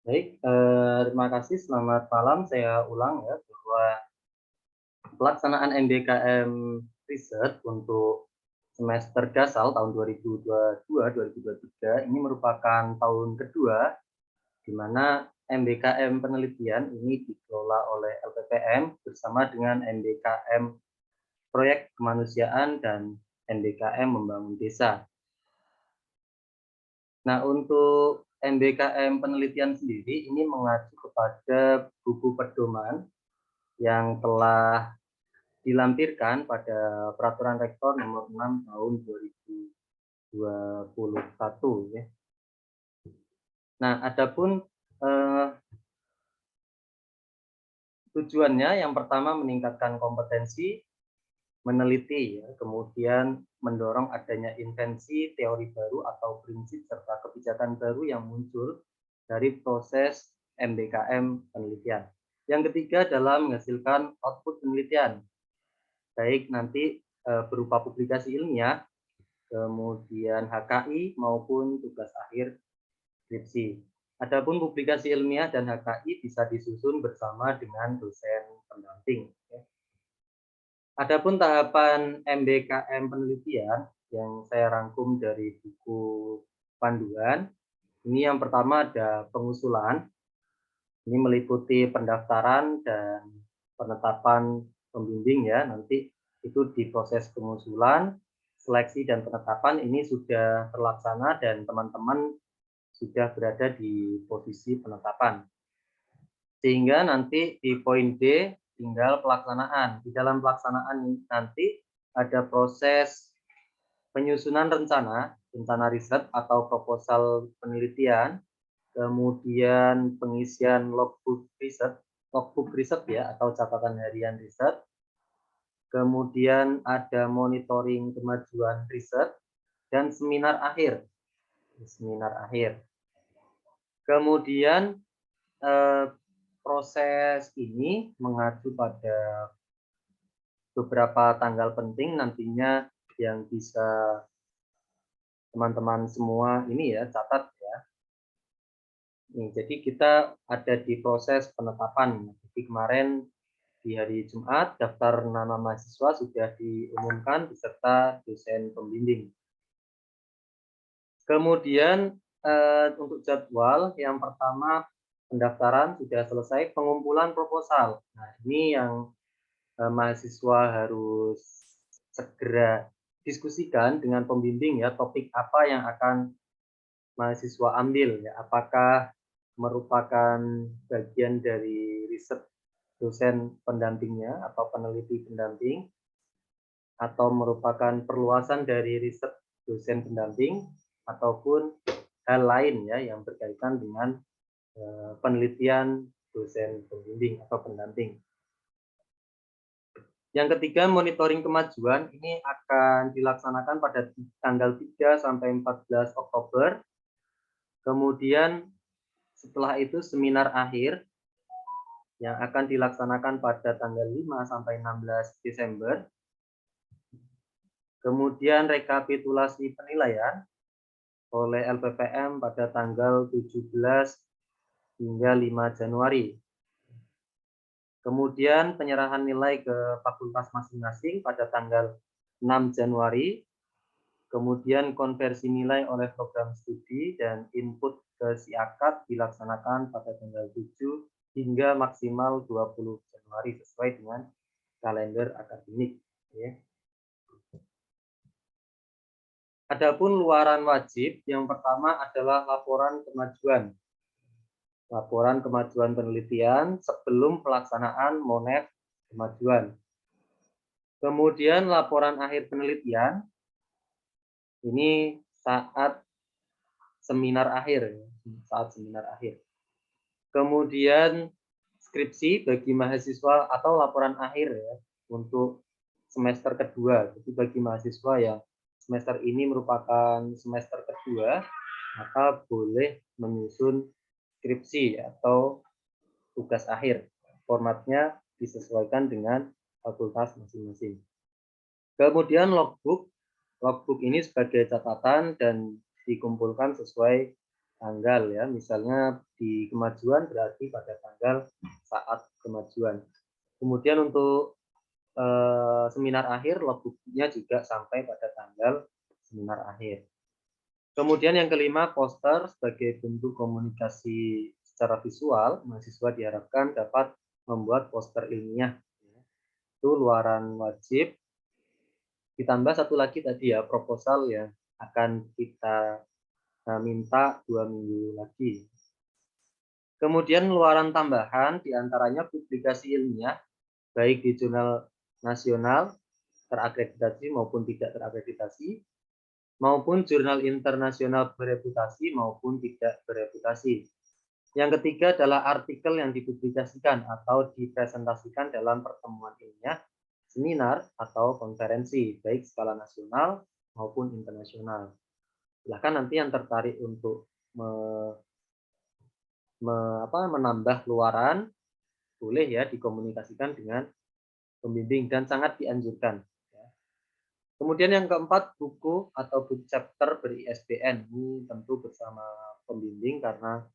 Baik, terima kasih. Selamat malam. Saya ulang ya bahwa pelaksanaan MBKM Riset untuk semester dasar tahun 2022-2023 ini merupakan tahun kedua di mana MBKM penelitian ini dikelola oleh LPPM bersama dengan MBKM Proyek Kemanusiaan dan MBKM Membangun Desa. Nah, untuk MBKM penelitian sendiri ini mengacu kepada buku pedoman yang telah dilampirkan pada Peraturan Rektor Nomor 6 Tahun 2021 ya. Nah, adapun tujuannya yang pertama meningkatkan kompetensi meneliti ya, kemudian mendorong adanya invensi teori baru atau prinsip serta kebijakan baru yang muncul dari proses MBKM penelitian. Yang ketiga adalah menghasilkan output penelitian, baik nanti berupa publikasi ilmiah, kemudian HKI maupun tugas akhir skripsi. Adapun publikasi ilmiah dan HKI bisa disusun bersama dengan dosen pendamping. Adapun tahapan MBKM penelitian yang saya rangkum dari buku panduan, ini yang pertama ada pengusulan. Ini meliputi pendaftaran dan penetapan pembimbing ya. Nanti itu di proses pengusulan, seleksi dan penetapan ini sudah terlaksana dan teman-teman sudah berada di posisi penetapan. Sehingga nanti di poin D tinggal pelaksanaan. Di dalam pelaksanaan nanti ada proses penyusunan rencana riset atau proposal penelitian, kemudian pengisian logbook riset ya atau catatan harian riset, kemudian ada monitoring kemajuan riset dan seminar akhir. Kemudian proses ini mengacu pada beberapa tanggal penting nantinya yang bisa teman-teman semua ini ya catat ya. Nih, jadi kita ada di proses penetapan. Jadi kemarin di hari Jumat daftar nama mahasiswa sudah diumumkan beserta dosen pembimbing. Kemudian untuk jadwal yang pertama pendaftaran sudah selesai, pengumpulan proposal. Nah, ini yang mahasiswa harus segera diskusikan dengan pembimbing ya, topik apa yang akan mahasiswa ambil ya, apakah merupakan bagian dari riset dosen pendampingnya atau peneliti pendamping, atau merupakan perluasan dari riset dosen pendamping, ataupun hal lain ya yang berkaitan dengan penelitian dosen pembimbing atau pendamping. Yang ketiga, monitoring kemajuan ini akan dilaksanakan pada tanggal 3 sampai 14 Oktober. Kemudian setelah itu seminar akhir yang akan dilaksanakan pada tanggal 5 sampai 16 Desember. Kemudian rekapitulasi penilaian oleh LPPM pada tanggal 17 hingga 5 Januari. Kemudian penyerahan nilai ke fakultas masing-masing pada tanggal 6 Januari. Kemudian konversi nilai oleh program studi dan input ke SIAKAT dilaksanakan pada tanggal 7 hingga maksimal 20 Januari sesuai dengan kalender akademik. Ya. Adapun luaran wajib, yang pertama adalah laporan kemajuan. Laporan kemajuan penelitian sebelum pelaksanaan monet kemajuan. Kemudian laporan akhir penelitian, ini saat seminar akhir. Kemudian skripsi bagi mahasiswa atau laporan akhir ya, untuk semester kedua. Jadi bagi mahasiswa yang semester ini merupakan semester kedua, maka boleh menyusun skripsi atau tugas akhir. Formatnya disesuaikan dengan fakultas masing-masing. Kemudian logbook. Logbook ini sebagai catatan dan dikumpulkan sesuai tanggal ya, misalnya di kemajuan berarti pada tanggal saat kemajuan. Kemudian untuk seminar akhir logbooknya juga sampai pada tanggal seminar akhir. Kemudian yang kelima, poster sebagai bentuk komunikasi secara visual, mahasiswa diharapkan dapat membuat poster ilmiah. Itu luaran wajib. Ditambah satu lagi tadi ya, proposal yang akan kita minta 2 minggu lagi. Kemudian luaran tambahan diantaranya publikasi ilmiah, baik di jurnal nasional, terakreditasi maupun tidak terakreditasi, maupun jurnal internasional bereputasi maupun tidak bereputasi. Yang ketiga adalah artikel yang dipublikasikan atau dipresentasikan dalam pertemuan ilmiah, seminar, atau konferensi, baik skala nasional maupun internasional. Silahkan nanti yang tertarik untuk menambah luaran, boleh ya dikomunikasikan dengan pembimbing dan sangat dianjurkan. Kemudian yang keempat, buku atau book chapter ber-ISBN. Ini tentu bersama pembimbing karena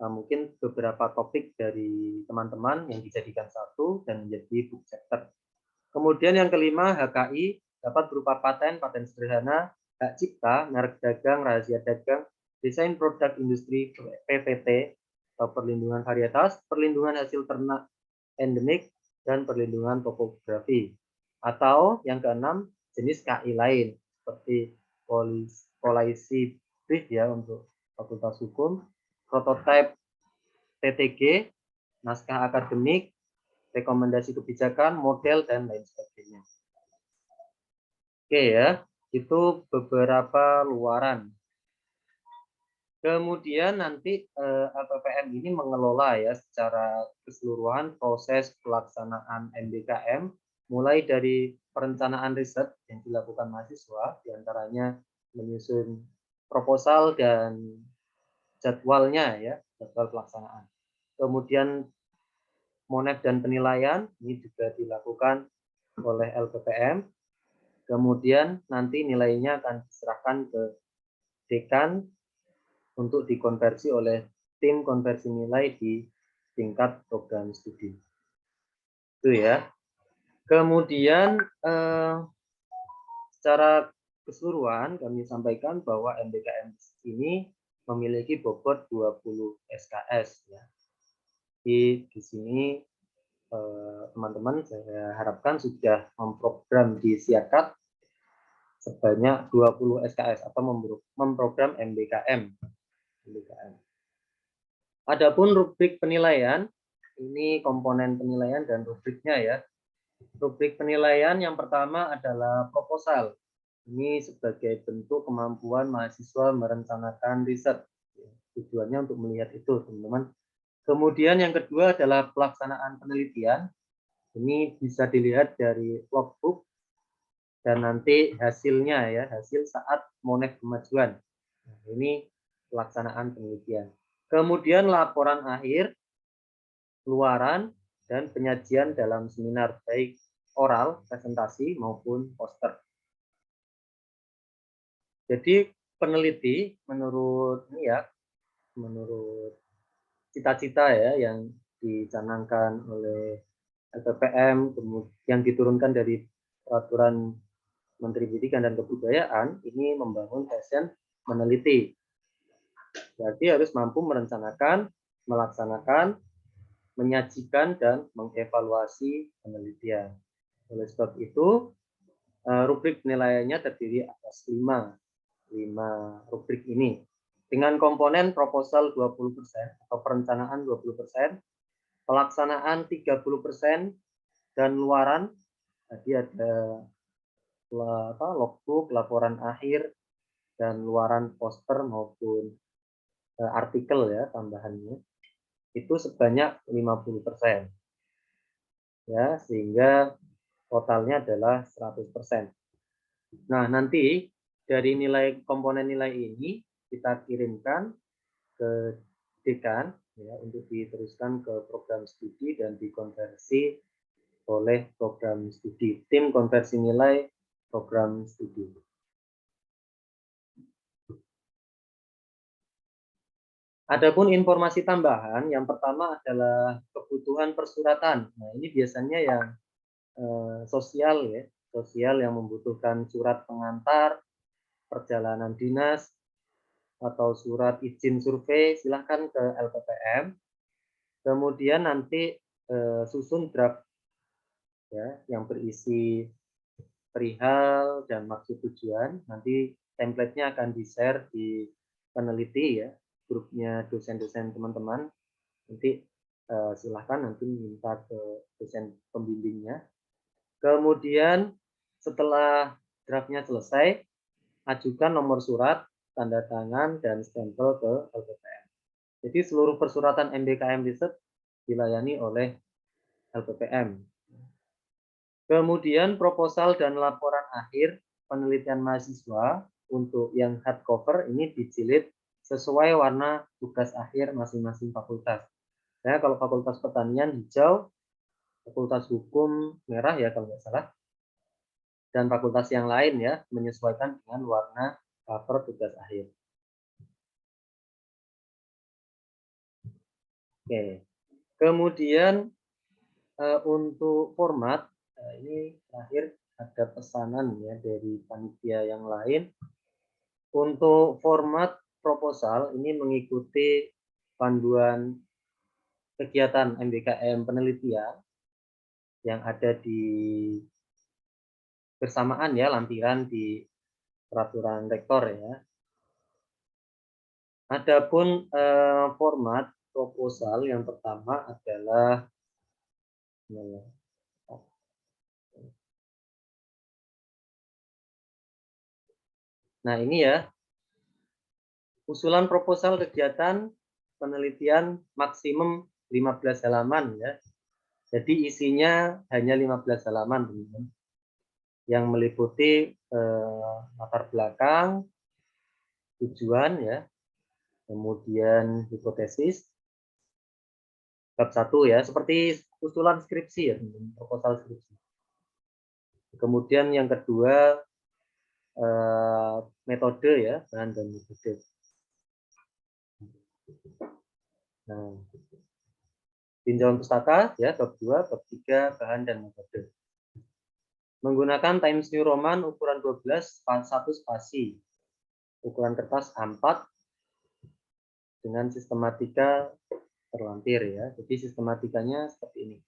mungkin beberapa topik dari teman-teman yang dijadikan satu dan menjadi book chapter. Kemudian yang kelima, HKI dapat berupa paten, paten sederhana, hak cipta, merek dagang, rahasia dagang, desain produk industri PVT, atau perlindungan varietas, perlindungan hasil ternak endemik, dan perlindungan topografi. Atau yang keenam, jenis KI lain, seperti polisi brief ya untuk Fakultas Hukum, prototipe TTG, naskah akademik, rekomendasi kebijakan, model, dan lain sebagainya. Oke ya, itu beberapa luaran. Kemudian nanti LPPM ini mengelola ya secara keseluruhan proses pelaksanaan MBKM, mulai dari perencanaan riset yang dilakukan mahasiswa, diantaranya menyusun proposal dan jadwalnya ya, jadwal pelaksanaan. Kemudian monet dan penilaian ini juga dilakukan oleh LPPM. Kemudian nanti nilainya akan diserahkan ke dekan untuk dikonversi oleh tim konversi nilai di tingkat program studi. Itu ya. Kemudian secara keseluruhan kami sampaikan bahwa MBKM ini memiliki bobot 20 SKS ya. Di sini teman-teman saya harapkan sudah memprogram di Siakat sebanyak 20 SKS atau memprogram MBKM. Adapun rubrik penilaian, ini komponen penilaian dan rubriknya ya. Rubrik penilaian yang pertama adalah proposal. Ini sebagai bentuk kemampuan mahasiswa merencanakan riset. Tujuannya untuk melihat itu, teman-teman. Kemudian yang kedua adalah pelaksanaan penelitian. Ini bisa dilihat dari logbook dan nanti hasilnya ya, hasil saat monet kemajuan. Nah, ini pelaksanaan penelitian. Kemudian laporan akhir, luaran, dan penyajian dalam seminar, baik oral, presentasi, maupun poster. Jadi peneliti menurut ini ya, menurut cita-cita ya yang dicanangkan oleh LPPM, yang diturunkan dari peraturan Menteri Pendidikan dan Kebudayaan, ini membangun passion meneliti. Berarti harus mampu merencanakan, melaksanakan, menyajikan, dan mengevaluasi penelitian. Oleh sebab itu, rubrik penilaiannya terdiri atas 5 rubrik ini. Dengan komponen proposal 20% atau perencanaan 20%, pelaksanaan 30%, dan luaran, tadi ada logbook, laporan akhir, dan luaran poster maupun artikel ya tambahannya, itu sebanyak 50%. Ya, sehingga totalnya adalah 100%. Nah, nanti dari nilai komponen nilai ini kita kirimkan ke dekan ya untuk diteruskan ke program studi dan dikonversi oleh program studi, tim konversi nilai program studi. Adapun informasi tambahan, yang pertama adalah kebutuhan persuratan. Nah, ini biasanya yang sosial ya, sosial yang membutuhkan surat pengantar, perjalanan dinas, atau surat izin survei, silahkan ke LPPM. Kemudian nanti susun draft ya, yang berisi perihal dan maksud tujuan. Nanti template-nya akan di-share di peneliti ya, grupnya dosen-dosen teman-teman. Nanti silahkan nanti minta ke dosen pembimbingnya. Kemudian setelah draftnya selesai, ajukan nomor surat, tanda tangan, dan stempel ke LPPM. Jadi seluruh persuratan MBKM Riset dilayani oleh LPPM. Kemudian proposal dan laporan akhir penelitian mahasiswa untuk yang hardcover ini dijilid sesuai warna tugas akhir masing-masing fakultas. Ya, kalau Fakultas Pertanian hijau, Fakultas Hukum merah ya kalau nggak salah, dan fakultas yang lain ya menyesuaikan dengan warna cover tugas akhir. Oke, kemudian untuk format ini terakhir ada pesanan ya dari panitia yang lain. Untuk format proposal ini mengikuti panduan kegiatan MBKM penelitian yang ada di bersamaan ya, lampiran di peraturan rektor ya. Adapun format proposal yang pertama adalah nah ini ya, usulan proposal kegiatan penelitian maksimum 15 halaman ya. Jadi isinya hanya 15 halaman teman-teman. Yang meliputi latar belakang, tujuan ya, kemudian hipotesis, bab 1 ya, seperti usulan skripsi ya, proposal skripsi. Kemudian yang kedua metode ya, bahan dan metode. Nah, tinjauan pustaka ya, bab 2, bab 3 bahan dan metode. Menggunakan Times New Roman ukuran 12 1 spasi. Ukuran kertas A4 dengan sistematika terlampir ya. Jadi sistematikanya seperti ini.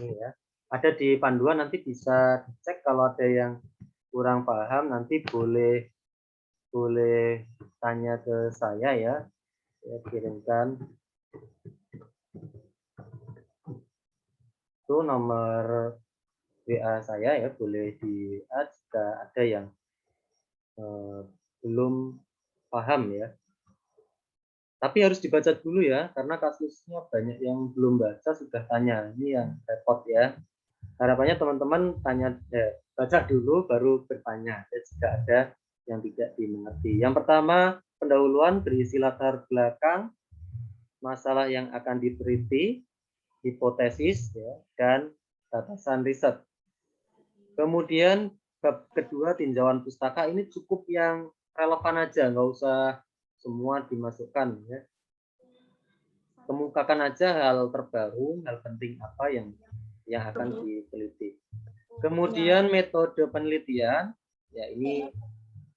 Ini ya. Ada di panduan, nanti bisa dicek kalau ada yang kurang paham nanti boleh tanya ke saya ya. Saya kirimkan itu nomor WA saya ya, boleh di jika ada yang belum paham ya. Tapi harus dibaca dulu ya, karena kasusnya banyak yang belum baca sudah tanya. Ini yang repot ya. Harapannya teman-teman baca dulu baru bertanya jika ada yang tidak dimengerti. Yang pertama, pendahuluan berisi latar belakang, masalah yang akan diteliti, hipotesis ya, dan batasan riset. Kemudian bab kedua, tinjauan pustaka, ini cukup yang relevan aja, nggak usah semua dimasukkan ya. Kemukakan aja hal terbaru, hal penting apa yang akan diteliti. Kemudian metode penelitian, ya ini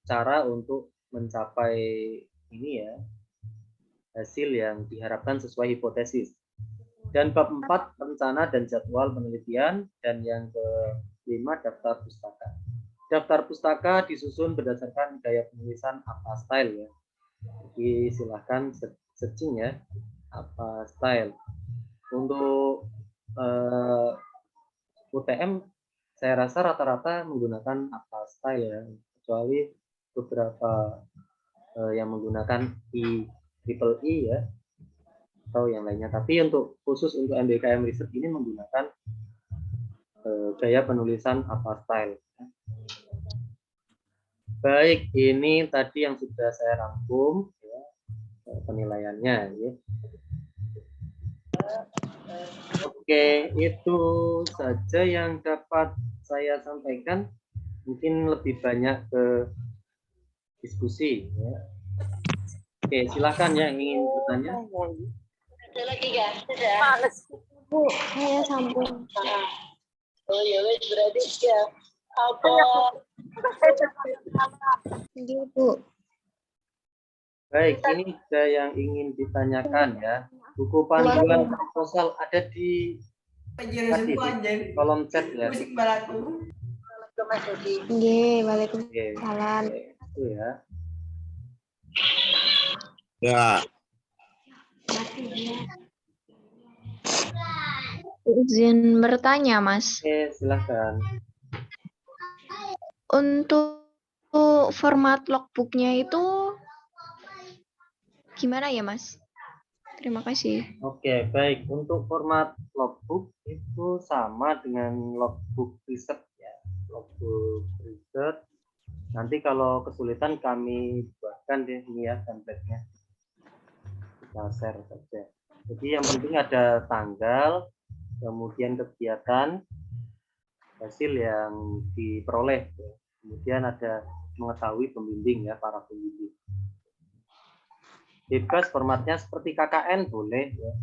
cara untuk mencapai ini ya, hasil yang diharapkan sesuai hipotesis. Dan bab 4 rencana dan jadwal penelitian, dan yang kelima daftar pustaka. Daftar pustaka disusun berdasarkan gaya penulisan apa style ya. Jadi silahkan searching ya, apa style. Untuk UTM saya rasa rata-rata menggunakan apa style ya, kecuali beberapa yang menggunakan triple I ya, atau yang lainnya. Tapi untuk khusus untuk MBKM Riset ini menggunakan gaya penulisan apa style. Baik, ini tadi yang sudah saya rangkum ya, penilaiannya ya. Oke, itu saja yang dapat saya sampaikan. Mungkin lebih banyak ke diskusi ya. Oke, silakan yang ingin bertanya. Ada lagi nggak? Sudah. Bu, saya sambung. Oh ya, wes berarti ya. Apa? Iya, Bu. Baik, ini ada yang ingin ditanyakan ya. Buku panduan proposal ada di tadi di kolom chat ya. Iya, Oke, Waalaikumsalam. itu ya. Ya, Izin bertanya, Mas. Oke, silakan. Untuk format logbooknya itu gimana ya, Mas? Terima kasih. Oke, baik. Untuk format logbook itu sama dengan logbook riset ya. Logbook riset. Nanti kalau kesulitan kami buatkan deh ini ya template-nya. Kita share saja. Jadi yang penting ada tanggal, kemudian kegiatan, hasil yang diperoleh. Kemudian ada mengetahui pembimbing ya, para pembimbing. Bebas formatnya seperti KKN boleh ya.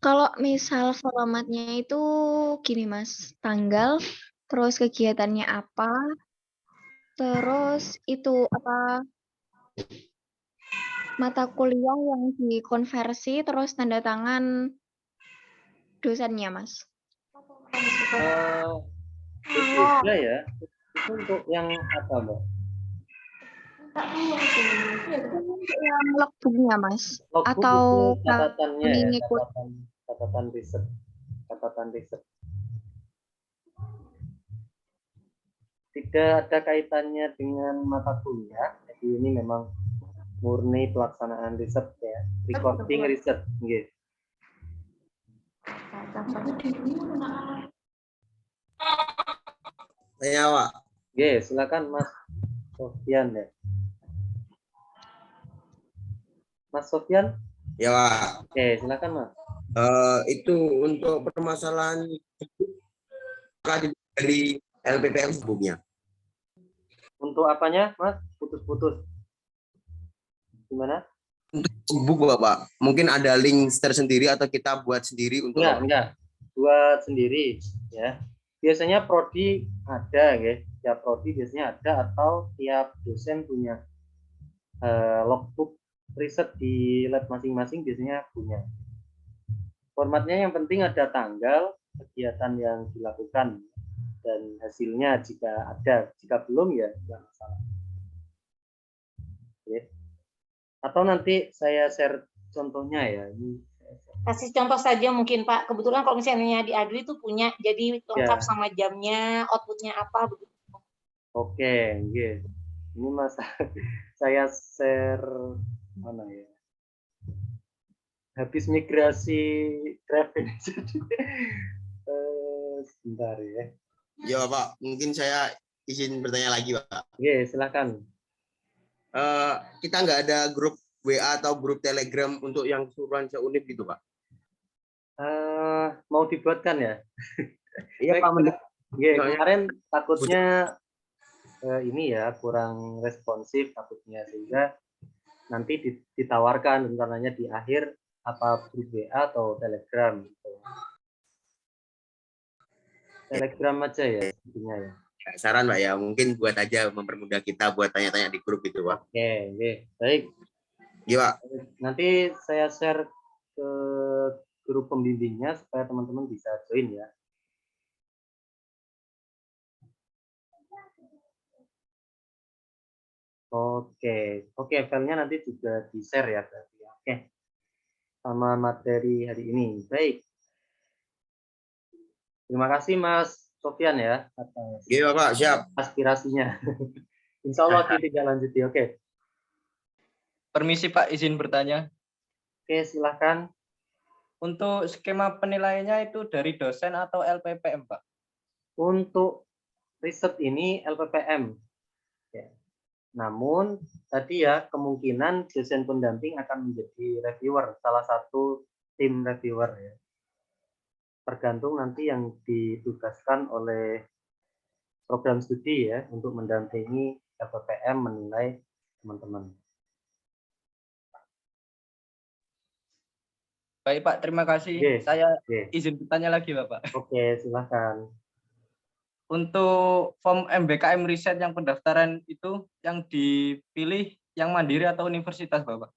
Kalau misal formatnya itu gini, Mas. Tanggal, terus kegiatannya apa, terus itu apa mata kuliah yang dikonversi, terus tanda tangan dosennya, Mas. Itu juga ya. Itu untuk yang apa, Mbak? Yang logbooknya, Mas. Logbook Atau itu catatannya ya, ngikut catatan riset, catatan riset. Tidak ada kaitannya dengan mata kuliah. Jadi ini memang murni pelaksanaan riset ya, recording riset. Gitu. saya Pak. Oke, silakan Mas Sofyan ya. Mas Sofyan? Ya Pak. Oke, silakan Mas. Itu untuk permasalahan dari LPPM sebelumnya. Untuk apanya, Mas? Putus-putus. Gimana? Untuk buku Bapak, mungkin ada link tersendiri atau kita buat sendiri untuk Enggak. Buat sendiri ya. Biasanya prodi ada ya. Tiap prodi biasanya ada atau tiap dosen punya logbook riset di lab masing-masing biasanya punya. Formatnya yang penting ada tanggal, kegiatan yang dilakukan, dan hasilnya jika ada. Jika belum ya tidak masalah. Oke. Atau nanti saya share contohnya ya. Ini Kasih contoh saja mungkin Pak. Kebetulan kalau misalnya di Adri itu punya, jadi lengkap ya. sama jamnya, outputnya apa begitu. Oke, okay. Ini Mas saya share mana ya? Habis migrasi draft ini. Sebentar ya. Ya Pak, mungkin saya izin bertanya lagi Pak. Oke, silakan. Kita nggak ada grup WA atau grup Telegram untuk yang keseluruhan seunit gitu Pak? Mau dibuatkan ya? Iya Pak. Oke, kemarin takutnya ini ya kurang responsif takutnya, sehingga nanti ditawarkan rencananya di akhir apa grup WA atau Telegram gitu. Telegram aja ya intinya ya. Saran Pak ya, mungkin buat aja mempermudah kita buat tanya-tanya di grup gitu Pak. Oke, baik. Iya Pak. Nanti saya share ke grup pembimbingnya supaya teman-teman bisa join ya. Oke, filenya nanti juga di-share ya berarti. Oke. Sama materi hari ini. Baik. Terima kasih Mas Sofyan ya atas Iya Pak, siap. aspirasinya. Insya Allah tidak lanjuti. Oke. Permisi Pak, izin bertanya. Oke, silahkan. Untuk skema penilaiannya itu dari dosen atau LPPM, Pak? Untuk riset ini LPPM. Ya. Namun tadi ya kemungkinan dosen pendamping akan menjadi reviewer, salah satu tim reviewer ya. Tergantung nanti yang ditugaskan oleh program studi ya untuk mendampingi LPPM menilai teman-teman. Baik Pak, terima kasih. Oke, Saya oke. izin bertanya lagi Bapak. Oke, silahkan. Untuk form MBKM riset yang pendaftaran itu yang dipilih yang mandiri atau universitas Bapak?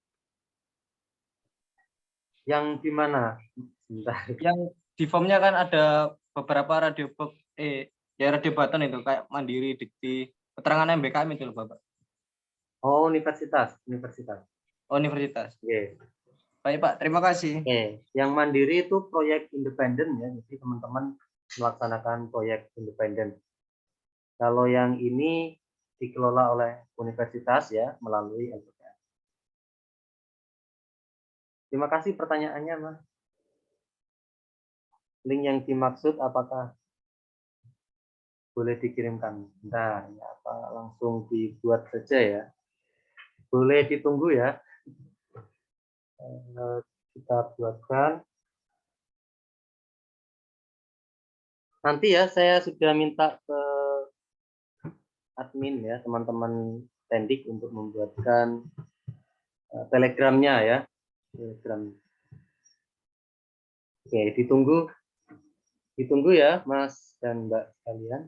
Yang di mana? Sebentar. Yang di formnya kan ada beberapa radio button itu kayak mandiri, dikti, keterangan MBKM itu loh Bapak. Oh, universitas. Universitas. Universitas. Oke. Baik Pak, terima kasih. Oke. Yang mandiri itu proyek independen ya. Jadi teman-teman melaksanakan proyek independen. Kalau yang ini dikelola oleh universitas ya melalui LPPM. Terima kasih pertanyaannya, Mas. Link yang dimaksud apakah boleh dikirimkan? Bentar, ya, apa langsung dibuat saja ya? Boleh ditunggu ya. Kita buatkan. Nanti ya saya sudah minta ke admin ya teman-teman Tendik untuk membuatkan telegramnya ya. Telegram. Oke, ditunggu ya Mas dan Mbak sekalian.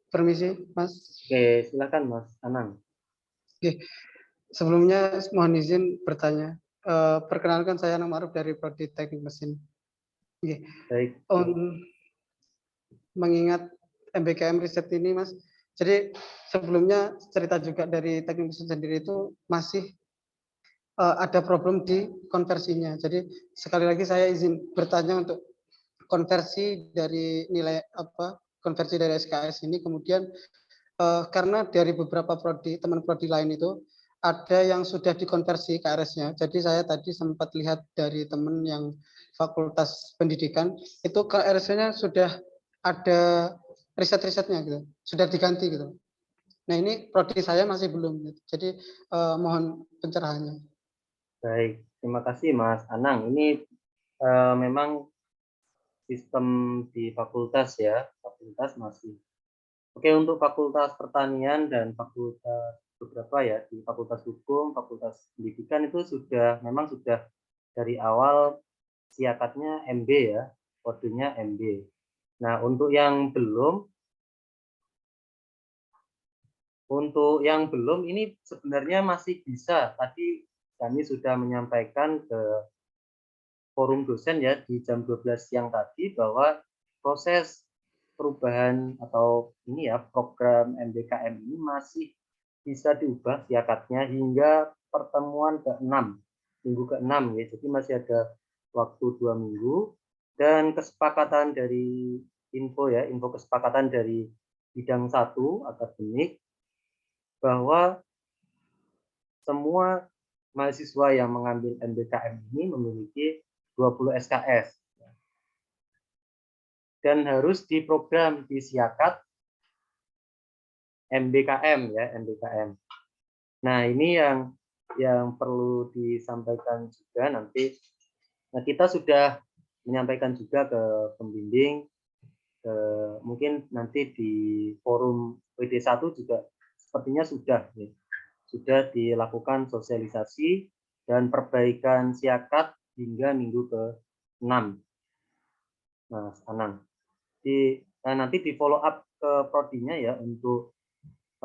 Permisi, Mas. Oke, silakan Mas Anang. Oke. Sebelumnya mohon izin bertanya. Perkenalkan saya Anang Ma'ruf dari Prodi Teknik Mesin. Oke. Baik. Mengingat MBKM riset ini, Mas. Jadi sebelumnya cerita juga dari Teknik Mesin sendiri itu masih ada problem di konversinya. Jadi sekali lagi saya izin bertanya untuk konversi dari nilai konversi dari SKS ini, kemudian karena dari beberapa prodi, teman prodi lain itu ada yang sudah dikonversi KRS-nya. Jadi saya tadi sempat lihat dari teman yang Fakultas Pendidikan itu KRS-nya sudah ada riset-risetnya gitu, sudah diganti gitu. Nah ini prodi saya masih belum, gitu. Jadi mohon pencerahannya. Baik, terima kasih Mas Anang. Ini memang sistem di fakultas ya, fakultas masih. Oke, untuk Fakultas Pertanian dan fakultas beberapa ya di Fakultas Hukum, Fakultas Pendidikan itu memang sudah dari awal siakatnya MB ya, kodenya MB. Nah, untuk yang belum ini sebenarnya masih bisa. Tadi kami sudah menyampaikan ke forum dosen ya di jam 12 siang tadi bahwa proses perubahan atau ini ya program MBKM ini masih bisa diubah siakatnya hingga pertemuan ke-6, minggu ke-6 ya. Jadi masih ada waktu 2 minggu dan kesepakatan dari info kesepakatan dari bidang 1 akademik bahwa semua mahasiswa yang mengambil MBKM ini memiliki 20 SKS dan harus diprogram di siakat MBKM ya, MBKM. Nah, ini yang perlu disampaikan juga nanti. Nah, kita sudah menyampaikan juga ke pembimbing, mungkin nanti di forum WD1 juga sepertinya sudah dilakukan sosialisasi dan perbaikan siakat hingga minggu ke-6. Nah, Anang. Nanti di follow up ke prodinya ya untuk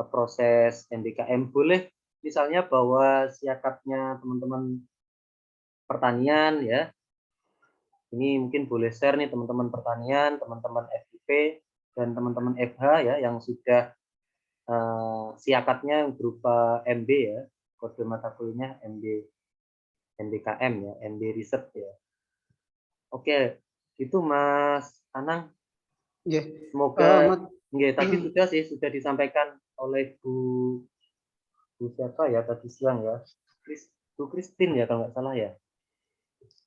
proses MBKM. Boleh misalnya bawa siakatnya teman-teman pertanian ya. Ini mungkin boleh share nih teman-teman pertanian, teman-teman FIP dan teman-teman FH ya yang sudah siakatnya berupa MB ya, kode mata kuliahnya MBKM ya, MB riset ya. Oke, itu Mas Anang. Semoga tadi sudah disampaikan oleh Bu siapa ya tadi siang ya, Bu Christine ya kalau nggak salah ya,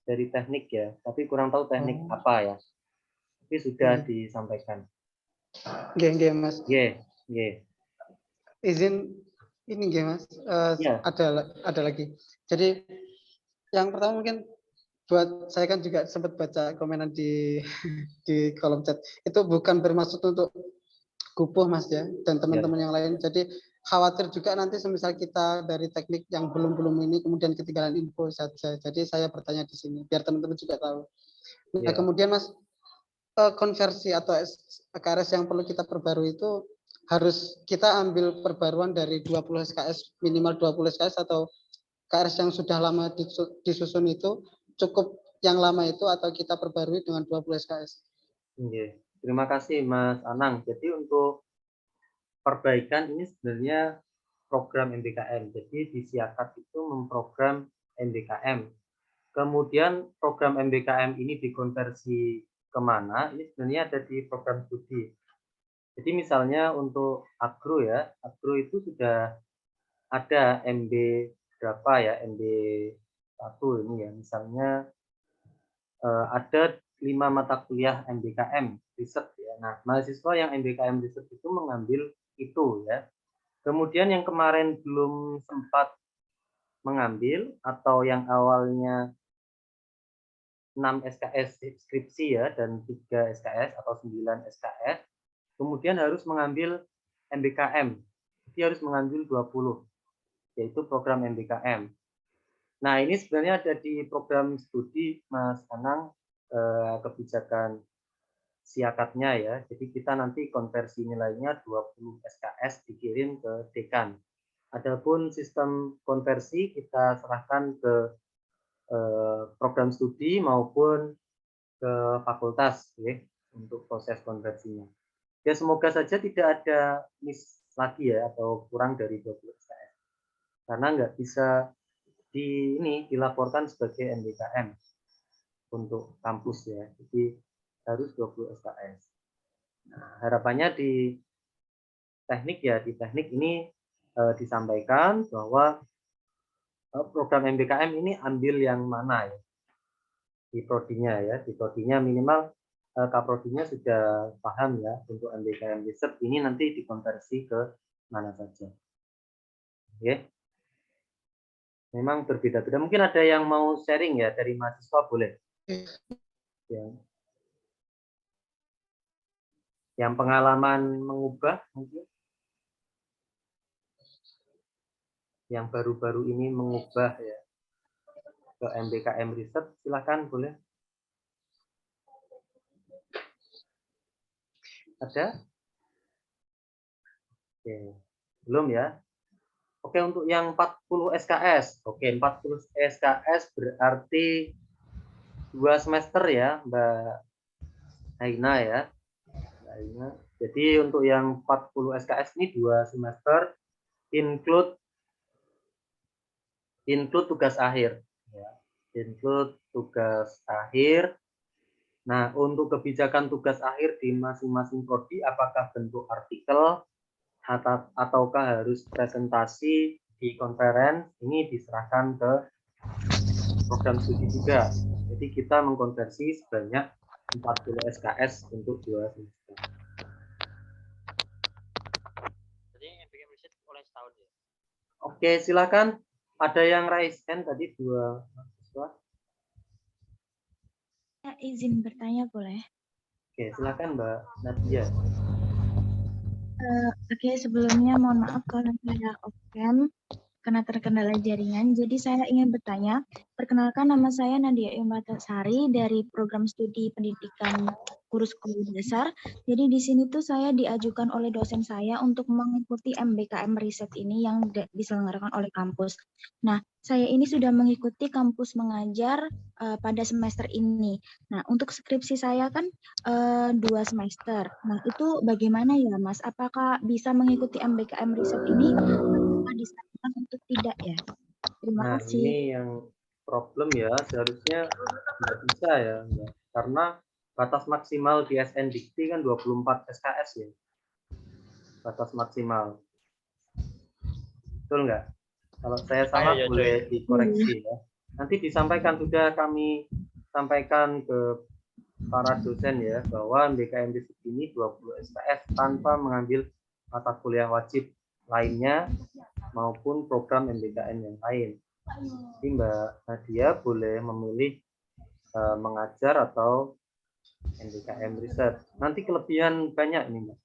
dari teknik ya, tapi kurang tahu teknik apa ya, tapi sudah disampaikan. Mas. Izin ini Mas, ada lagi. Jadi yang pertama mungkin buat saya kan juga sempat baca komenan di kolom chat, itu bukan bermaksud untuk Gupuh Mas ya, dan teman-teman yang lain. Jadi khawatir juga nanti semisal kita dari teknik yang belum ini kemudian ketinggalan info saja. Jadi saya bertanya di sini biar teman-teman juga tahu. Nah, kemudian Mas, konversi atau KRS yang perlu kita perbarui itu harus kita ambil perbaruan dari 20 SKS, minimal 20 SKS, atau KRS yang sudah lama disusun itu cukup yang lama itu, atau kita perbarui dengan 20 SKS. Terima kasih Mas Anang. Jadi untuk perbaikan ini sebenarnya program MBKM. Jadi di Siakat itu memprogram MBKM. Kemudian program MBKM ini dikonversi kemana? Ini sebenarnya ada di program studi. Jadi misalnya untuk agro ya, agro itu sudah ada MB berapa ya, MB 1 ini ya. Misalnya ada 5 mata kuliah MBKM riset ya. Nah, mahasiswa yang MBKM riset itu mengambil itu ya. Kemudian yang kemarin belum sempat mengambil atau yang awalnya 6 SKS skripsi ya dan 3 SKS atau 9 SKS, kemudian harus mengambil MBKM. Jadi harus mengambil 20, yaitu program MBKM. Nah, ini sebenarnya ada di program studi Mas Anang, kebijakan Siakatnya ya. Jadi kita nanti konversi nilainya 20 SKS dikirim ke dekan. Adapun sistem konversi kita serahkan ke program studi maupun ke fakultas ya, untuk proses konversinya. Ya semoga saja tidak ada miss lagi ya atau kurang dari 20 SKS. Karena nggak bisa dilaporkan sebagai MBKM untuk kampus ya. Jadi harus 20 SKS. Nah, harapannya di teknik ya, di teknik ini disampaikan bahwa program MBKM ini ambil yang mana ya di prodinya ya, di prodinya minimal kaprodinya sudah paham ya untuk MBKM riset ini nanti dikonversi ke mana saja. Oke. Memang berbeda-beda. Mungkin ada yang mau sharing ya dari mahasiswa, boleh. Yang pengalaman mengubah mungkin. Yang baru-baru ini mengubah ya ke MBKM riset, silakan boleh. Ada? Oke. Belum ya? Oke, untuk yang 40 SKS. Oke, 40 SKS berarti 2 semester ya, Mbak Aina ya. Mbak Aina. Jadi untuk yang 40 SKS ini 2 semester, include tugas akhir. Ya. Include tugas akhir. Nah, untuk kebijakan tugas akhir di masing-masing prodi, apakah bentuk artikel, ataukah harus presentasi di konferen, ini diserahkan ke program studi juga. Jadi kita mengkonversi sebanyak 40 SKS untuk 2 semester. Jadi MBKM riset oleh setahun ya. Oke, silakan. Ada yang raise hand tadi 2 mahasiswa. Izin bertanya boleh? Oke, silakan Mbak Nadia. Oke, sebelumnya mohon maaf kalau saya off-cam karena terkendala jaringan. Jadi saya ingin bertanya, perkenalkan nama saya Nadia Imbatasari dari program studi pendidikan Guru Sekolah Dasar. Jadi di sini tuh saya diajukan oleh dosen saya untuk mengikuti MBKM riset ini yang diselenggarakan oleh kampus. Nah, saya ini sudah mengikuti kampus mengajar pada semester ini. Nah, untuk skripsi saya kan 2 semester. Nah, itu bagaimana ya, Mas? Apakah bisa mengikuti MBKM riset ini? Apakah disarankan untuk tidak ya? Terima kasih. Ini yang problem ya, seharusnya nggak bisa ya, Mbak. Karena batas maksimal di SN Dikti kan 24 SKS ya. Batas maksimal. Betul nggak? Kalau saya salah boleh dikoreksi ya. Nanti disampaikan, sudah kami sampaikan ke para dosen ya, bahwa MBKM riset ini 20 SKS tanpa mengambil mata kuliah wajib lainnya maupun program MBKM yang lain. Jadi Mbak Nadia boleh memilih mengajar atau MBKM riset. Nanti kelebihan banyak nih Mbak.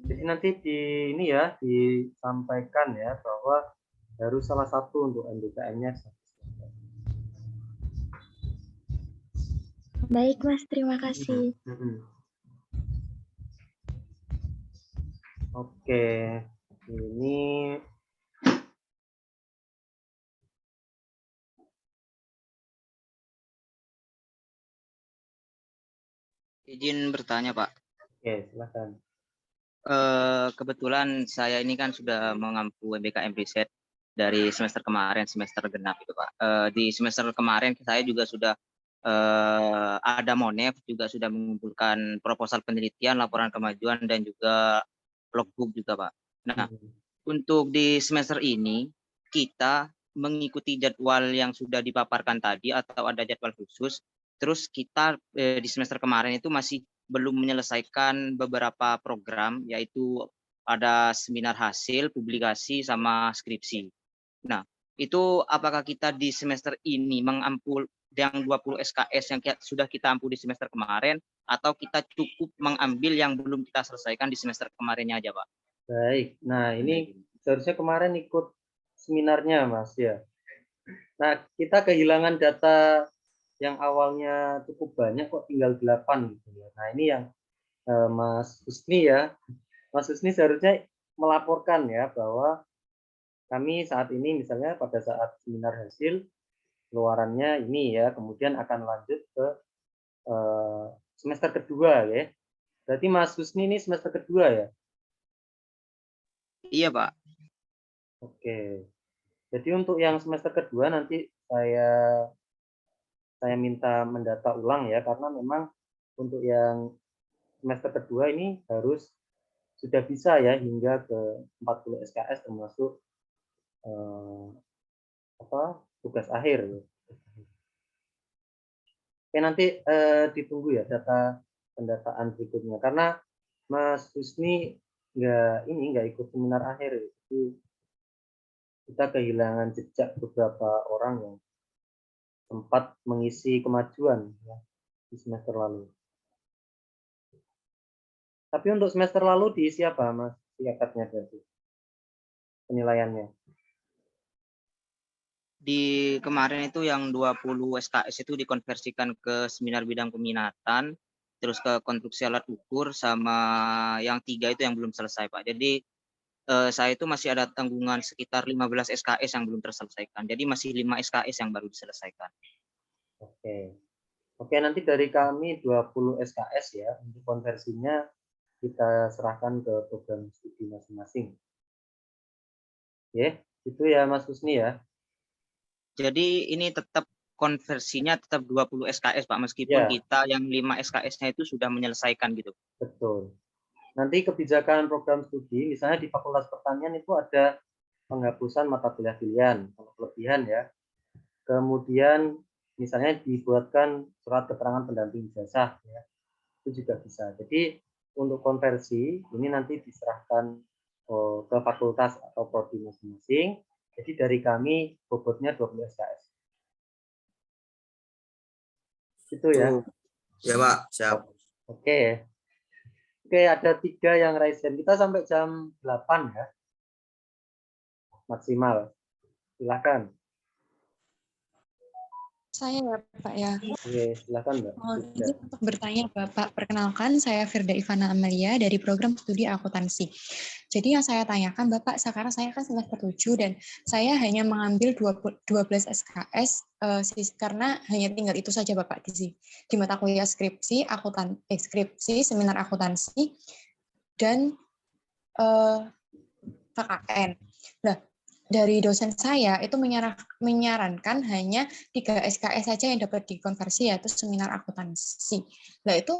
Jadi nanti di ini ya disampaikan ya bahwa harus salah satu untuk MBKM-nya. Baik, Mas. Terima kasih. Oke, ini Izin bertanya, Pak. oke, silakan. Kebetulan saya ini kan sudah mengampu MBKM riset dari semester kemarin, semester genap itu, Pak. Di semester kemarin saya juga sudah ada Monef, juga sudah mengumpulkan proposal penelitian, laporan kemajuan, dan juga logbook juga, Pak. Nah, untuk di semester ini, kita mengikuti jadwal yang sudah dipaparkan tadi atau ada jadwal khusus, terus kita di semester kemarin itu masih belum menyelesaikan beberapa program, yaitu ada seminar hasil, publikasi, sama skripsi. Nah, itu apakah kita di semester ini mengampul yang 20 SKS yang sudah kita ampu di semester kemarin, atau kita cukup mengambil yang belum kita selesaikan di semester kemarinnya aja, Pak? Baik, nah ini seharusnya kemarin ikut seminarnya, Mas ya. Nah, kita kehilangan data yang awalnya cukup banyak kok tinggal 8 gitu ya. Nah, ini yang Mas Husni ya. Mas Husni seharusnya melaporkan ya bahwa kami saat ini misalnya pada saat seminar hasil keluarannya ini ya, kemudian akan lanjut ke semester kedua ya. Berarti Mas Husni ini semester kedua ya? Iya, Pak. Oke. Jadi untuk yang semester kedua nanti saya minta mendata ulang ya, karena memang untuk yang semester kedua ini harus sudah bisa ya hingga ke 40 SKS termasuk tugas akhir. Oke, nanti ditunggu ya data pendataan berikutnya, karena Mas Husni nggak ikut seminar akhir, jadi kita kehilangan jejak beberapa orang yang sempat mengisi kemajuan ya, di semester lalu. Tapi untuk semester lalu diisi apa, Mas? Siakatnya berarti penilaiannya. Di kemarin itu yang 20 SKS itu dikonversikan ke seminar bidang peminatan, terus ke konstruksi alat ukur, sama yang 3 itu yang belum selesai, Pak. Jadi saya itu masih ada tanggungan sekitar 15 SKS yang belum terselesaikan. Jadi masih 5 SKS yang baru diselesaikan. Oke, nanti dari kami 20 SKS ya, untuk konversinya kita serahkan ke program studi masing-masing. Ya, itu ya Mas Husni ya. Jadi ini tetap konversinya tetap 20 SKS, Pak, meskipun Ya, kita yang 5 SKS-nya itu sudah menyelesaikan gitu. betul. Nanti kebijakan program studi, misalnya di Fakultas Pertanian itu ada penghapusan mata kuliah pilihan, kalau kelebihan ya. Kemudian misalnya dibuatkan surat keterangan pendamping ijazah ya, itu juga bisa. Jadi untuk konversi ini nanti diserahkan ke fakultas atau prodi masing-masing. Jadi dari kami bobotnya 20 SKS. Itu ya. Ya, Pak. Siap. Oke. Oke, ada 3 yang raise hand. Kita sampai jam 8 ya. Maksimal. Silakan. Saya ya Pak ya. Oke, silakan Mbak. Izin untuk bertanya Bapak, perkenalkan saya Firda Ivana Amelia dari program studi akuntansi. Jadi yang saya tanyakan Bapak, sekarang saya kan semester 7 dan saya hanya mengambil 12 SKS karena hanya tinggal itu saja Bapak di mata kuliah skripsi, skripsi, seminar akuntansi, dan KKN. Nah, dari dosen saya itu menyarankan hanya 3 SKS saja yang dapat dikonversi, yaitu seminar akuntansi. Nah, itu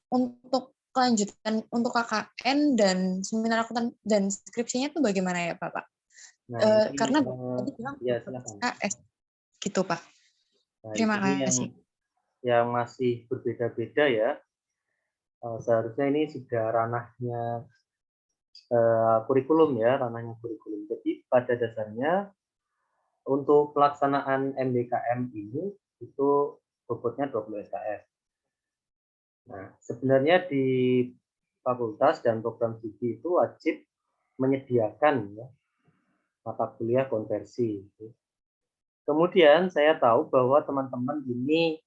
untuk kelanjutan untuk KKN dan seminar akuntansi dan skripsinya itu bagaimana ya Pak? Nah, karena tadi bilang ya, silakan. SKS gitu Pak. Nah, Terima ini kasih. yang masih berbeda-beda ya. Seharusnya ini sudah ranahnya kurikulum ya, ranahnya kurikulum. Jadi pada dasarnya untuk pelaksanaan MBKM ini itu bobotnya 20 SKS. Nah, sebenarnya di fakultas dan program studi itu wajib menyediakan ya, mata kuliah konversi. Kemudian saya tahu bahwa teman-teman ini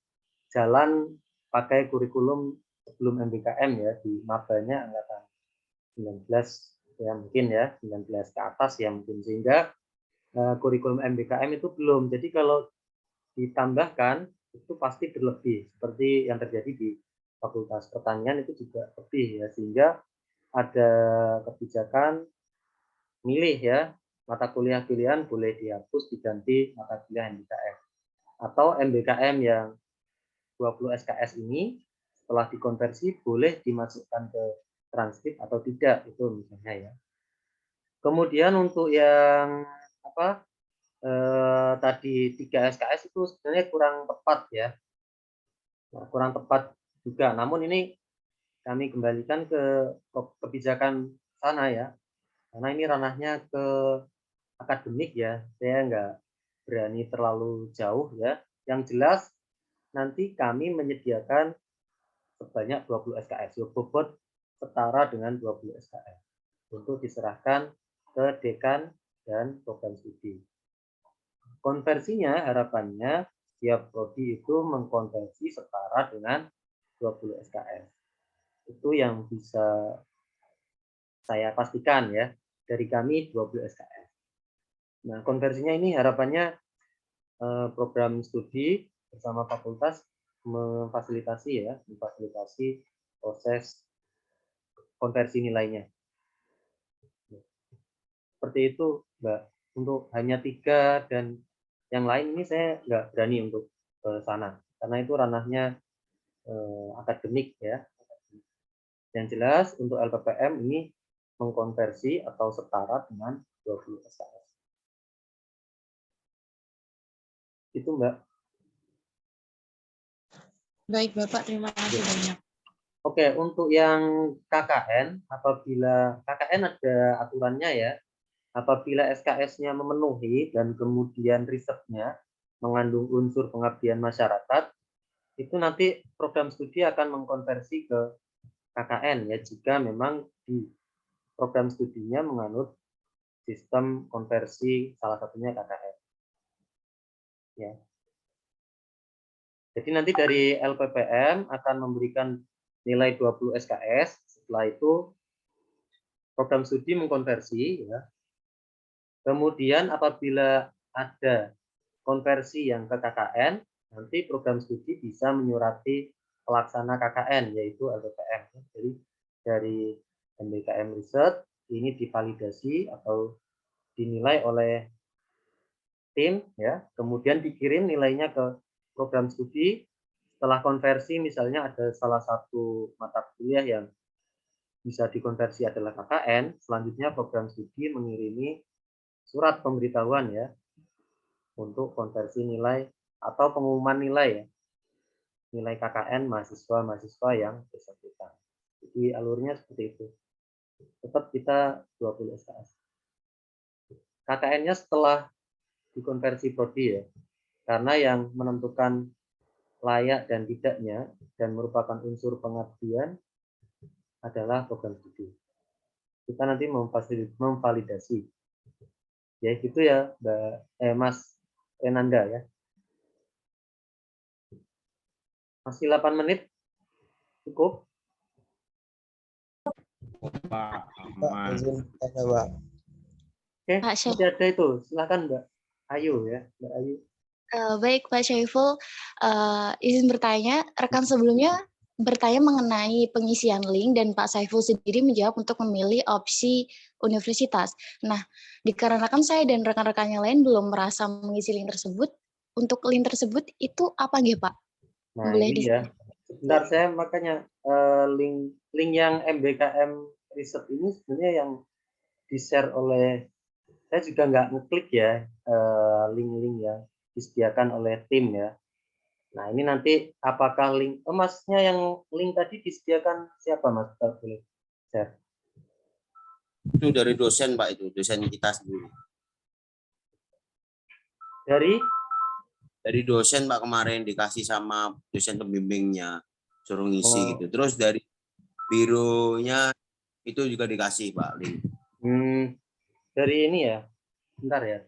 jalan pakai kurikulum sebelum MBKM ya, di mabanya angkatan 19 ya mungkin ya, 19 ke atas ya mungkin, sehingga kurikulum MBKM itu belum. Jadi kalau ditambahkan itu pasti berlebih, seperti yang terjadi di Fakultas Pertanian itu juga lebih ya, sehingga ada kebijakan milih ya, mata kuliah pilihan boleh dihapus diganti mata kuliah MBKM. Atau MBKM yang 20 SKS ini setelah dikonversi boleh dimasukkan ke transkrip atau tidak, itu misalnya ya. Kemudian untuk yang apa tadi 3 SKS itu sebenarnya kurang tepat ya. Nah, kurang tepat juga. Namun ini kami kembalikan ke kebijakan sana ya. Karena ini ranahnya ke akademik ya. Saya nggak berani terlalu jauh ya. Yang jelas nanti kami menyediakan sebanyak 20 SKS. Bobot setara dengan 20 SKS untuk diserahkan ke dekan dan program studi. Konversinya harapannya tiap prodi itu mengkonversi setara dengan 20 SKS. Itu yang bisa saya pastikan ya, dari kami 20 SKS. Nah, konversinya ini harapannya program studi bersama fakultas memfasilitasi proses konversi nilainya. Seperti itu, Mbak. Untuk hanya 3 dan yang lain ini saya nggak berani untuk ke sana, karena itu ranahnya akademik ya. Yang jelas untuk LPPM ini mengkonversi atau setara dengan 20 SKS. Itu Mbak. Baik Bapak, terima kasih banyak. Oke, untuk yang KKN, apabila KKN ada aturannya ya, apabila SKS-nya memenuhi dan kemudian risetnya mengandung unsur pengabdian masyarakat, itu nanti program studi akan mengkonversi ke KKN ya, jika memang di program studinya menganut sistem konversi salah satunya KKN. Ya. Jadi nanti dari LPPM akan memberikan nilai 20 SKS, setelah itu program studi mengkonversi ya. Kemudian apabila ada konversi yang ke KKN, nanti program studi bisa menyurati pelaksana KKN yaitu LPPM. Jadi dari MBKM Research ini divalidasi atau dinilai oleh tim ya, kemudian dikirim nilainya ke program studi. Setelah konversi misalnya ada salah satu mata kuliah yang bisa dikonversi adalah KKN, selanjutnya program studi mengirimi surat pemberitahuan ya untuk konversi nilai atau pengumuman nilai ya, nilai KKN mahasiswa-mahasiswa yang bersangkutan. Jadi alurnya seperti itu. Tetap kita 20 SKS. KKN-nya setelah dikonversi prodi ya, karena yang menentukan layak dan tidaknya dan merupakan unsur pengabdian adalah program studi. Kita nanti memvalidasi. Ya gitu ya, Mas Renanda ya. Masih 8 menit? Cukup? Pak, Oke, Pak Syed. masih ada itu. Silakan Mbak Ayu ya, Mbak Ayu. Baik Pak Syaiful, izin bertanya, rekan sebelumnya bertanya mengenai pengisian link dan Pak Syaiful sendiri menjawab untuk memilih opsi universitas. Nah, dikarenakan saya dan rekan-rekan yang lain belum merasa mengisi link tersebut, untuk link tersebut itu apa nggih Pak? Nah Boleh ini ya, sebentar saya makanya link yang MBKM Research ini sebenarnya yang di-share oleh, saya juga nggak ngeklik ya link-link yang disediakan oleh tim ya. Nah ini nanti apakah link, Masnya yang link tadi disediakan siapa Mas? Boleh share. Itu dari dosen Pak, itu dosen kita sendiri. Dari Dosen Pak kemarin dikasih sama dosen pembimbingnya. suruh ngisi Oh. gitu. Terus dari bironya itu juga dikasih Pak link. Dari ini ya. Bentar ya.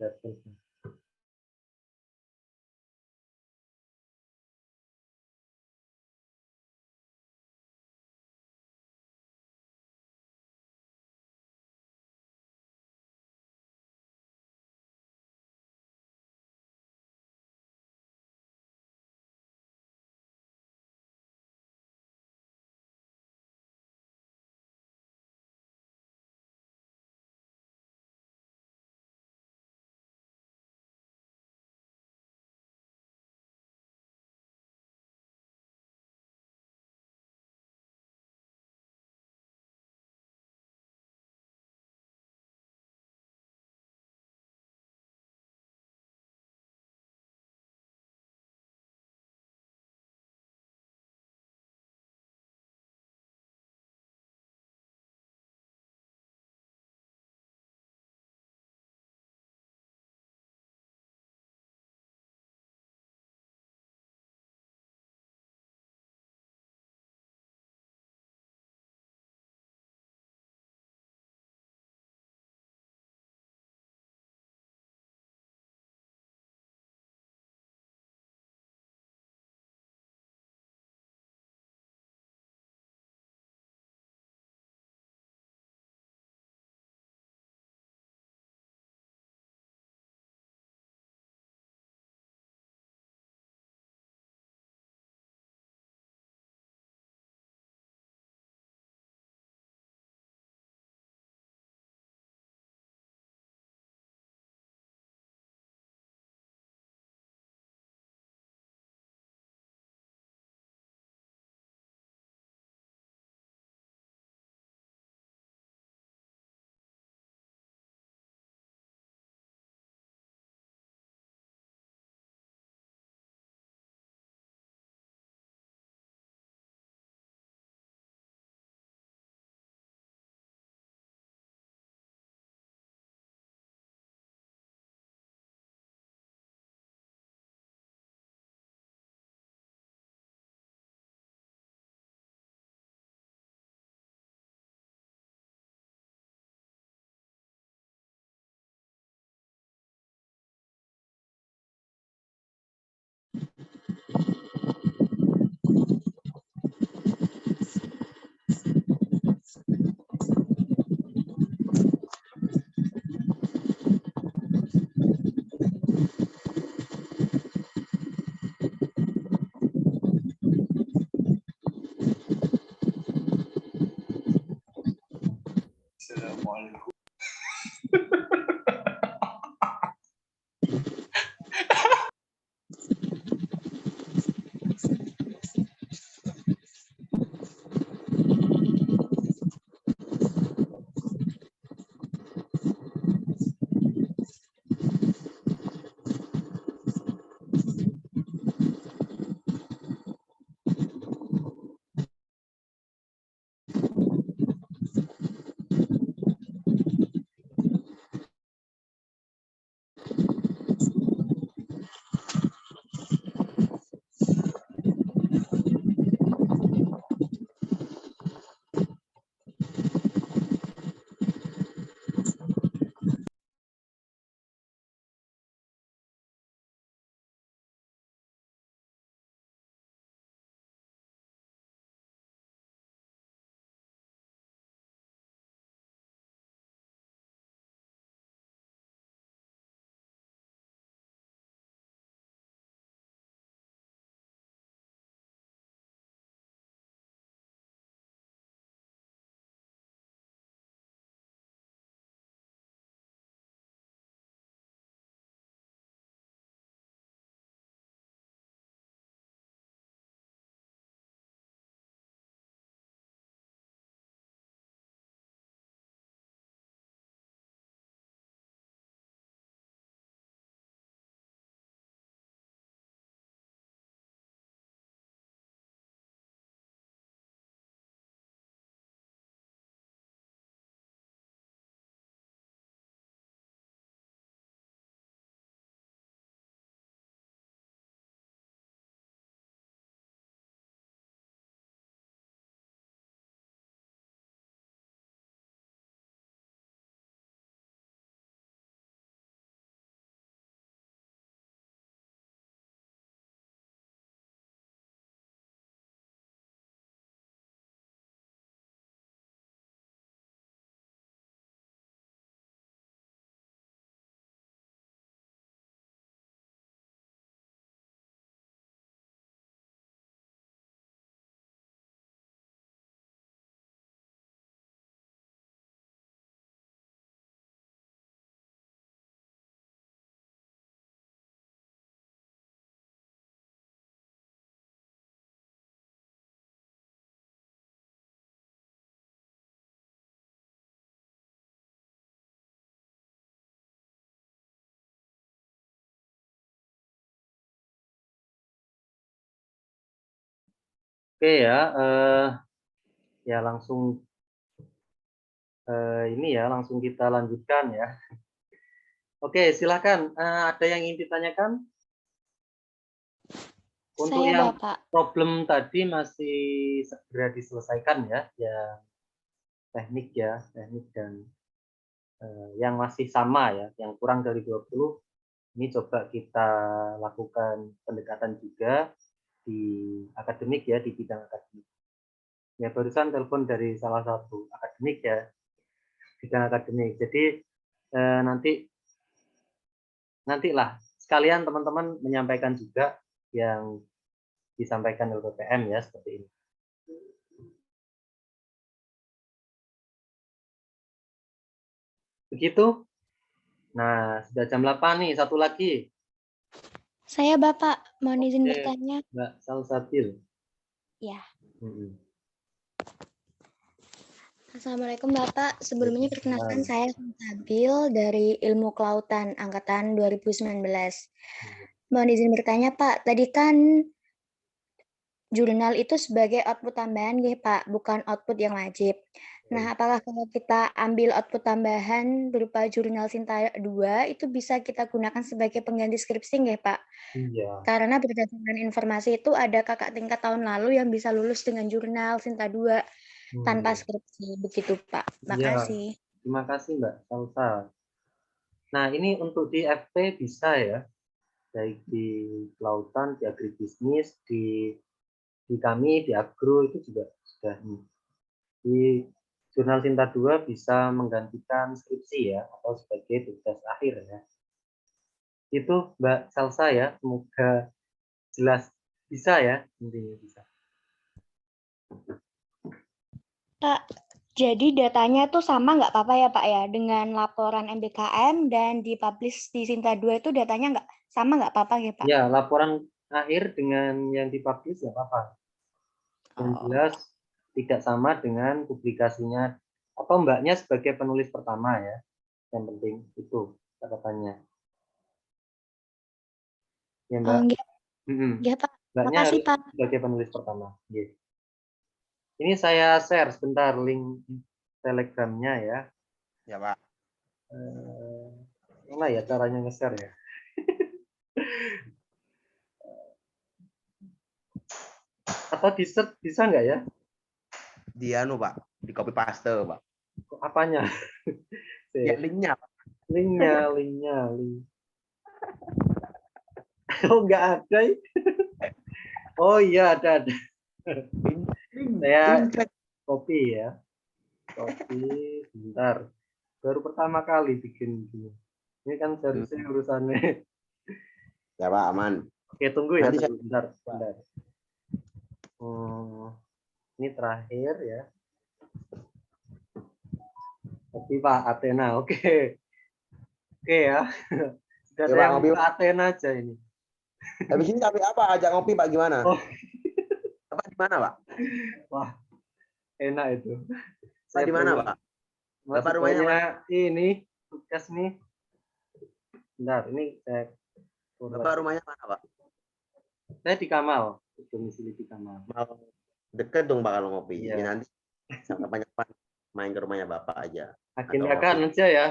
Oke ya, ya langsung ini ya, langsung kita lanjutkan ya. Oke, silakan. Ada yang ingin ditanyakan? Untuk Saya yang Bapak. problem tadi masih segera diselesaikan ya, yang teknik ya, teknik dan yang masih sama ya, yang kurang dari 20, ini coba kita lakukan pendekatan juga di akademik ya, di bidang akademik. Ya barusan telepon dari salah satu akademik ya, bidang akademik. Jadi nantilah sekalian teman-teman menyampaikan juga yang disampaikan LPPM ya, seperti ini. Begitu. Nah, sudah jam 8 nih, satu lagi. Saya Bapak, mohon izin Oke, bertanya. Mbak Salsabil. Ya. Assalamualaikum Bapak. Sebelumnya perkenalkan saya Salsabil dari Ilmu Kelautan angkatan 2019. Mohon izin bertanya Pak, tadi kan jurnal itu sebagai output tambahan ya Pak, bukan output yang wajib. Nah, apakah kalau kita ambil output tambahan berupa jurnal Sinta 2 itu bisa kita gunakan sebagai pengganti skripsi nggak Pak? Iya. Karena berdasarkan informasi itu ada kakak tingkat tahun lalu yang bisa lulus dengan jurnal Sinta 2 tanpa skripsi, begitu Pak. Makasih. Terima kasih Mbak Salsa. Nah, ini untuk di FP bisa ya, baik di kelautan, di agribisnis, di kami, di agro itu juga sudah ini. Di jurnal Sinta 2 bisa menggantikan skripsi ya, atau sebagai tugas akhir ya. Itu Mbak Salsa ya, semoga jelas. Bisa ya, intinya bisa. Pak, jadi datanya tuh sama nggak apa-apa ya Pak ya, dengan laporan MBKM dan dipublish di Sinta 2 itu datanya nggak sama nggak apa-apa ya Pak? Ya, laporan akhir dengan yang dipublish ya apa-apa. Yang jelas tidak sama dengan publikasinya, atau Mbaknya sebagai penulis pertama ya. Yang penting itu catatannya. Ya Mbak. Enggak Pak. Mbaknya Makasih harus Pak. sebagai penulis pertama. Yes. Ini saya share sebentar link Telegramnya ya. Ya Pak. Mana ya caranya nge-share ya? Atau di-search bisa nggak ya? Di anu Pak, di copy paste Pak. Apanya? Ya linknya. Linknya. Oh nggak ada. Oh iya ada. Saya copy ya. Copy, bentar. Baru pertama kali bikin gini. Ini kan seharusnya urusannya. Ya Pak, aman. Oke, tunggu ya. Nanti Bentar. Ini terakhir ya. Tapi Pak Athena, oke. Oke ya. Sudah saya ngopi Athena aja ini. Habis ini sampai apa? Ajak ngopi Pak gimana? Oh. Bapak di mana Pak? Wah, enak itu. Pak di mana Pak? Bapak rumahnya ini, tugas nih. Bentar, ini saya. Bapak rumahnya mana Pak? Saya di Kamal, domisili di Kamal. Deket dong Pak kalau ngopi. Iya. Jadi nanti sampai banyak main ke rumahnya Bapak aja. Agendakan aja ya.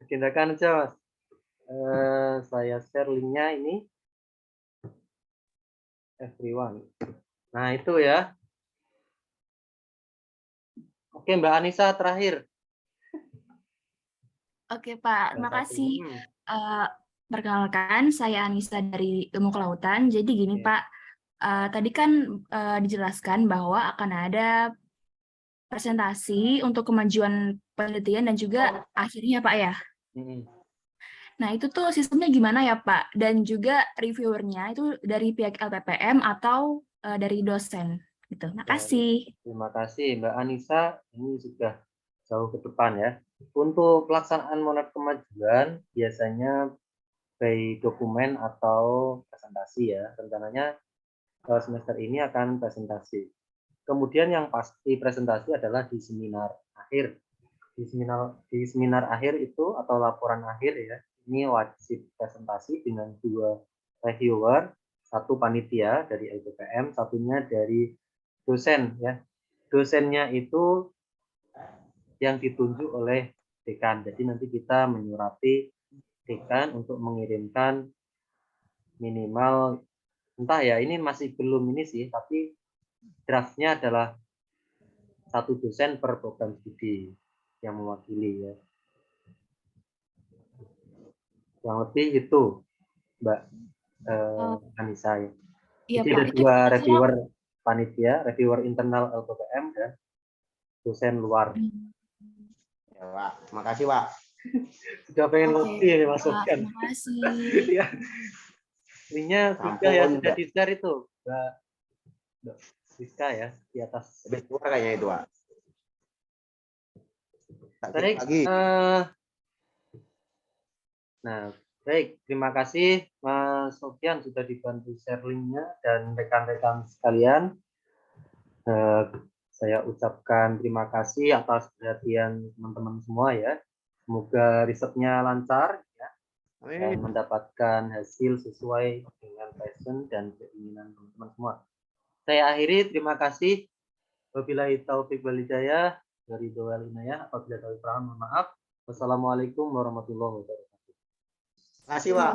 Agendakan aja Mas. Saya share linknya ini. Everyone. Nah itu ya. Oke Mbak Anissa terakhir. Oke Pak, terima kasih. Perkenalkan, saya Anissa dari Ilmu Kelautan. Jadi gini Pak, tadi kan dijelaskan bahwa akan ada presentasi untuk kemajuan penelitian dan juga akhirnya Pak ya. Nah itu tuh sistemnya gimana ya Pak? Dan juga reviewernya itu dari pihak LPPM atau dari dosen? Gitu. Makasih. Terima kasih Mbak Anissa. Ini sudah jauh ke depan ya. Untuk pelaksanaan monat kemajuan biasanya by dokumen atau presentasi ya. Rencananya semester ini akan presentasi. Kemudian yang pasti presentasi adalah di seminar akhir. Di seminar akhir itu atau laporan akhir ya. Ini wajib presentasi dengan 2 reviewer satu panitia dari LPPM, satunya dari dosen ya. Dosennya itu yang ditunjuk oleh dekan. Jadi nanti kita menyurati dekan untuk mengirimkan minimal, entah ya, ini masih belum ini sih, tapi draftnya adalah satu dosen per program studi yang mewakili ya. Yang lebih itu Mbak Anissa ya. Iya, Jadi Pak. ada Itu dua kira-kira reviewer panitia, reviewer internal LPPM dan dosen luar. Ya, Pak. Makasih, Pak. Sudah pengen Oke, ngopi ya Mas Pak. Sofyan. Terima kasih. Ya. Linknya sudah ya, Ampun, sudah Mbak. di-share itu, Mbak Rizka ya, di atas. Habis keluar kayaknya itu, Pak. Tak kirim Baik, lagi. nah, baik, terima kasih Mas Sofyan sudah dibantu share linknya dan rekan-rekan sekalian. Saya ucapkan terima kasih atas perhatian teman-teman semua ya. Semoga risetnya lancar ya, dan mendapatkan hasil sesuai dengan passion dan keinginan teman-teman semua. Saya akhiri, terima kasih. Wabillahi taufiq wal hidayah, dari Doel Inayah. Apabila ada kekurangan, mohon maaf. Wassalamualaikum warahmatullahi wabarakatuh. Terima kasih, Pak.